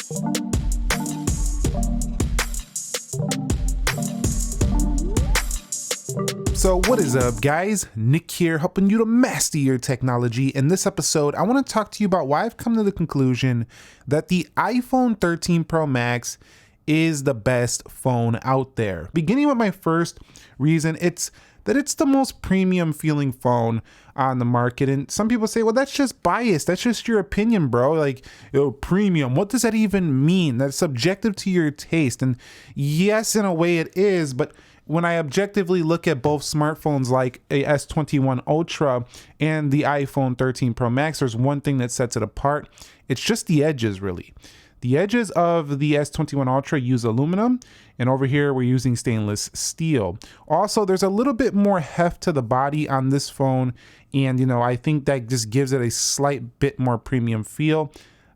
So what is up, guys? Nick here, helping you to master your technology. In this episode, I want to talk to you about why I've come to the conclusion that the iPhone 13 Pro Max is the best phone out there. Beginning with my first reason, it's that it's the most premium feeling phone on the market. And some people say, well, that's just biased. That's just your opinion, bro. Like, premium, what does that even mean? That's subjective to your taste. And yes, in a way it is, but when I objectively look at both smartphones like a S21 Ultra and the iPhone 13 Pro Max, there's one thing that sets it apart. It's just the edges, really. The edges of the S21 Ultra use aluminum, and over here we're using stainless steel. Also, there's a little bit more heft to the body on this phone, and I think that just gives it a slight bit more premium feel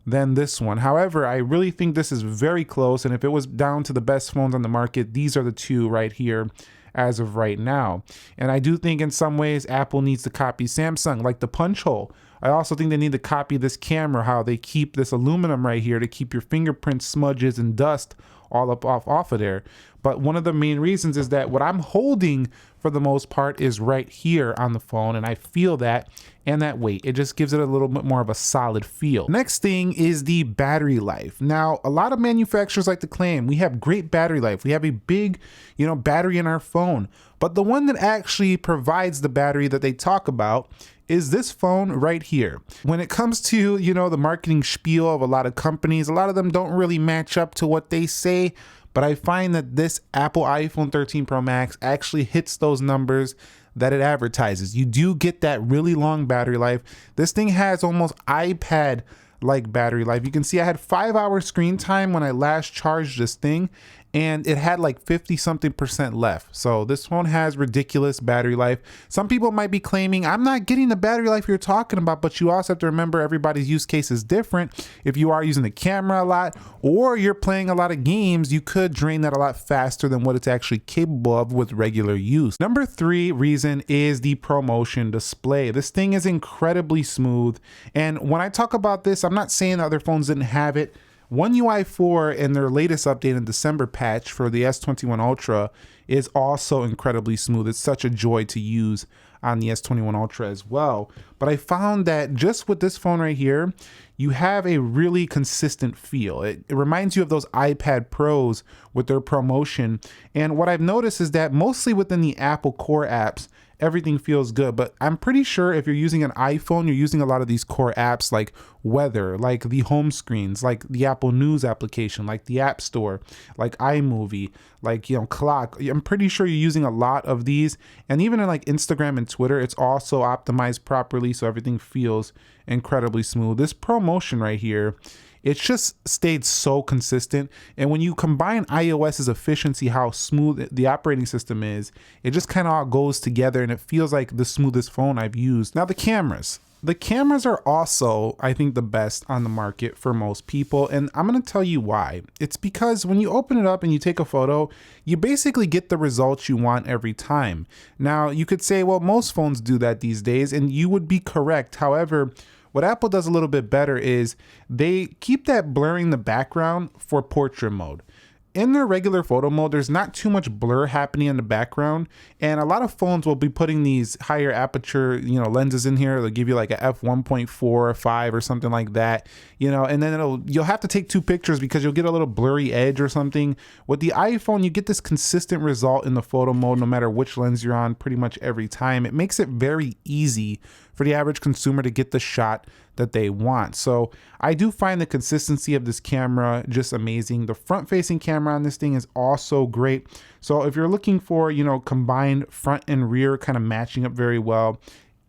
than this one. However, I really think this is very close, and if it was down to the best phones on the market, these are the two right here as of right now. And I do think in some ways Apple needs to copy Samsung, like the punch hole. I also think they need to copy this camera, how they keep this aluminum right here to keep your fingerprint smudges and dust all off of there. But one of the main reasons is that what I'm holding for the most part is right here on the phone, and I feel that and that weight. It just gives it a little bit more of a solid feel. Next thing is the battery life. Now, a lot of manufacturers like to claim we have great battery life. We have a big, battery in our phone. But the one that actually provides the battery that they talk about is this phone right here. When it comes to, the marketing spiel of a lot of companies, a lot of them don't really match up to what they say, but I find that this Apple iPhone 13 Pro Max actually hits those numbers that it advertises. You do get that really long battery life. This thing has almost iPad-like battery life. You can see I had 5-hour screen time when I last charged this thing, and it had like 50-something% left. So this phone has ridiculous battery life. Some people might be claiming, I'm not getting the battery life you're talking about, but you also have to remember everybody's use case is different. If you are using the camera a lot or you're playing a lot of games, you could drain that a lot faster than what it's actually capable of with regular use. Number 3 reason is the ProMotion display. This thing is incredibly smooth. And when I talk about this, I'm not saying other phones didn't have it. One UI 4 in their latest update in December patch for the S21 Ultra is also incredibly smooth. It's such a joy to use on the S21 Ultra as well. But I found that just with this phone right here, you have a really consistent feel. It reminds you of those iPad Pros with their ProMotion. And what I've noticed is that mostly within the Apple core apps, everything feels good, but I'm pretty sure if you're using an iPhone, you're using a lot of these core apps like weather, like the home screens, like the Apple News application, like the App Store, like iMovie, like, clock. I'm pretty sure you're using a lot of these. And even in like Instagram and Twitter, it's also optimized properly, so everything feels incredibly smooth. This ProMotion right here, it's just stayed so consistent. And when you combine iOS's efficiency, how smooth the operating system is, it just kind of all goes together and it feels like the smoothest phone I've used. Now the cameras. The cameras are also, I think, the best on the market for most people, and I'm going to tell you why. It's because when you open it up and you take a photo, you basically get the results you want every time. Now, you could say, well, most phones do that these days, and you would be correct. However, what Apple does a little bit better is they keep that blurring the background for portrait mode. In their regular photo mode, there's not too much blur happening in the background, and a lot of phones will be putting these higher aperture, lenses in here. They'll give you like a f1.4 or 5 or something like that, and then you'll have to take 2 pictures because you'll get a little blurry edge or something. With the iPhone, you get this consistent result in the photo mode no matter which lens you're on pretty much every time. It makes it very easy for the average consumer to get the shot that they want. So I do find the consistency of this camera just amazing. The front facing camera on this thing is also great. So if you're looking for, combined front and rear kind of matching up very well,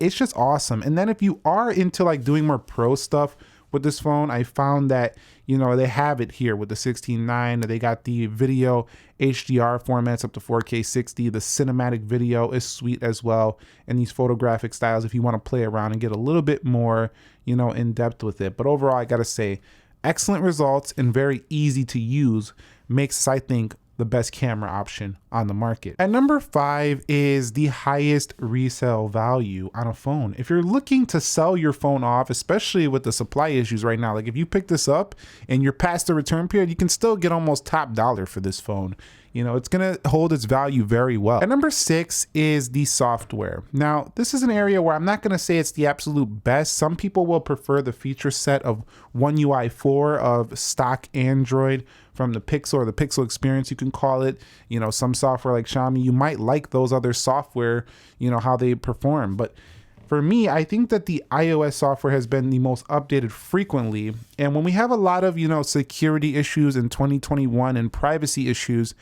it's just awesome. And then if you are into like doing more pro stuff with this phone, I found that, they have it here with the 16:9. They got the video HDR formats up to 4K 60. The cinematic video is sweet as well. And these photographic styles, if you want to play around and get a little bit more, in depth with it. But overall, I got to say, excellent results and very easy to use makes, I think, the best camera option on the market. At number 5 is the highest resale value on a phone. If you're looking to sell your phone off, especially with the supply issues right now, like if you pick this up and you're past the return period, you can still get almost top dollar for this phone. You know, it's gonna hold its value very well. At number 6 is the software. Now, this is an area where I'm not gonna say it's the absolute best. Some people will prefer the feature set of One UI 4 of stock Android from the Pixel, or the Pixel experience, you can call it. You know, some software like Xiaomi, you might like those other software, you know, how they perform. But for me, I think that the iOS software has been the most updated frequently. And when we have a lot of, you know, security issues in 2021 and privacy issues,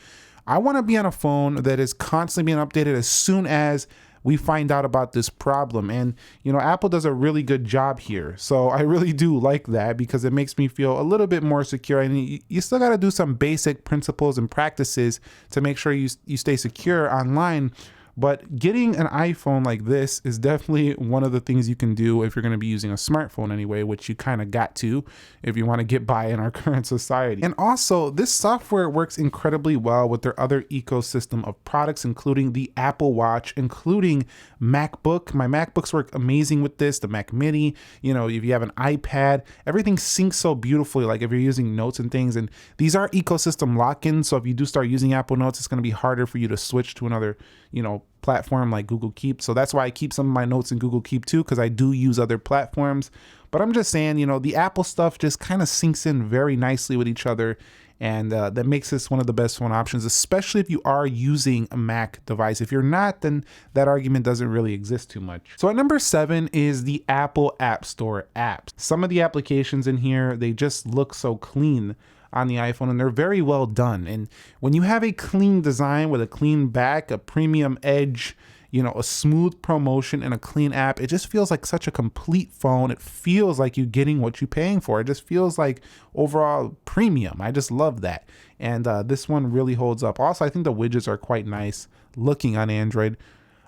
I want to be on a phone that is constantly being updated as soon as we find out about this problem. And, you know, Apple does a really good job here. So I really do like that, because it makes me feel a little bit more secure. And you still got to do some basic principles and practices to make sure you stay secure online. But getting an iPhone like this is definitely one of the things you can do if you're going to be using a smartphone anyway, which you kind of got to if you want to get by in our current society. And also, this software works incredibly well with their other ecosystem of products, including the Apple Watch, including MacBook. My MacBooks work amazing with this, the Mac Mini. You know, if you have an iPad, everything syncs so beautifully, like if you're using notes and things. And these are ecosystem lock-ins, so if you do start using Apple Notes, it's going to be harder for you to switch to another, you know, platform like Google Keep. So that's why I keep some of my notes in Google Keep too, because I do use other platforms. But I'm just saying, you know, the Apple stuff just kind of syncs in very nicely with each other. And that makes this one of the best phone options, especially if you are using a Mac device. If you're not, then that argument doesn't really exist too much. So at number 7 is the Apple App Store apps. Some of the applications in here, they just look so clean on the iPhone, and they're very well done. And when you have a clean design with a clean back, a premium edge, you know, a smooth promotion and a clean app, it just feels like such a complete phone. It feels like you're getting what you're paying for. It just feels like overall premium. I just love that. And this one really holds up. Also, I think the widgets are quite nice looking on Android.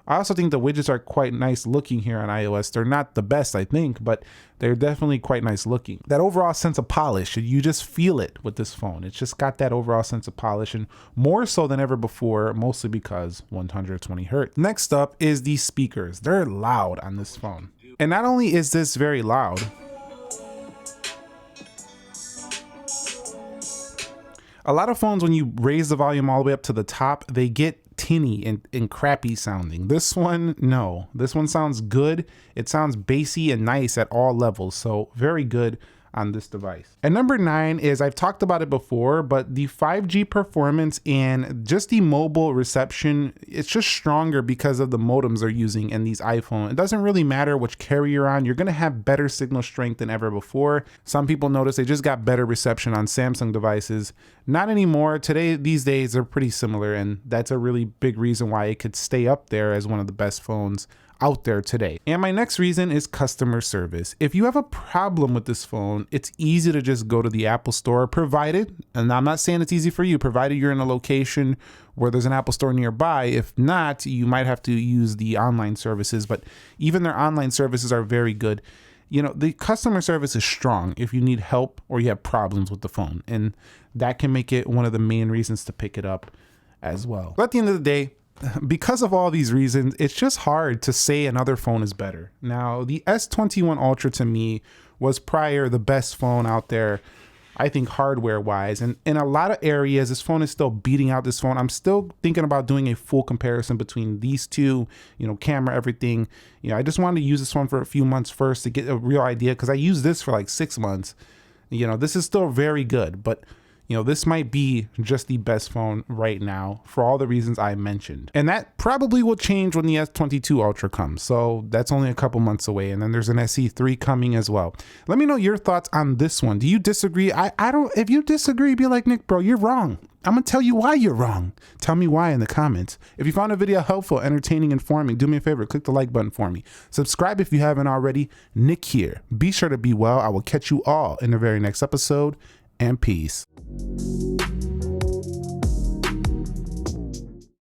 I also think the widgets are quite nice looking here on iOS. They're not the best, I think, but they're definitely quite nice looking. That overall sense of polish, you just feel it with this phone. It's just got that overall sense of polish, and more so than ever before, mostly because 120 hertz. Next up is the speakers. They're loud on this phone. And not only is this very loud, a lot of phones, when you raise the volume all the way up to the top, they get tinny and crappy sounding. This one, no. This one sounds good. It sounds bassy and nice at all levels. So very good on this device. And number 9 is, I've talked about it before, but the 5G performance and just the mobile reception, it's just stronger because of the modems they're using in these iPhones. It doesn't really matter which carrier you're on, you're gonna have better signal strength than ever before. Some people notice they just got better reception on Samsung devices. Not anymore. These days, they're pretty similar, and that's a really big reason why it could stay up there as one of the best phones out there today. And my next reason is customer service. If you have a problem with this phone, it's easy to just go to the Apple Store, provided, and I'm not saying it's easy for you, provided you're in a location where there's an Apple Store nearby. If not, you might have to use the online services, but even their online services are very good. You know, the customer service is strong if you need help or you have problems with the phone, and that can make it one of the main reasons to pick it up as well. But at the end of the day, because of all these reasons, it's just hard to say another phone is better. Now, the S21 Ultra to me was prior the best phone out there, I think hardware wise. And in a lot of areas, this phone is still beating out this phone. I'm still thinking about doing a full comparison between these two, you know, camera, everything. You know, I just wanted to use this one for a few months first to get a real idea, because I used this for like 6 months. You know, this is still very good, but you know, this might be just the best phone right now for all the reasons I mentioned. And that probably will change when the S22 Ultra comes. So that's only a couple months away. And then there's an SE3 coming as well. Let me know your thoughts on this one. Do you disagree? I don't, if you disagree, be like, Nick, bro, you're wrong. I'm gonna tell you why you're wrong. Tell me why in the comments. If you found the video helpful, entertaining, informing, do me a favor, click the like button for me. Subscribe if you haven't already. Nick here. Be sure to be well. I will catch you all in the very next episode, and peace.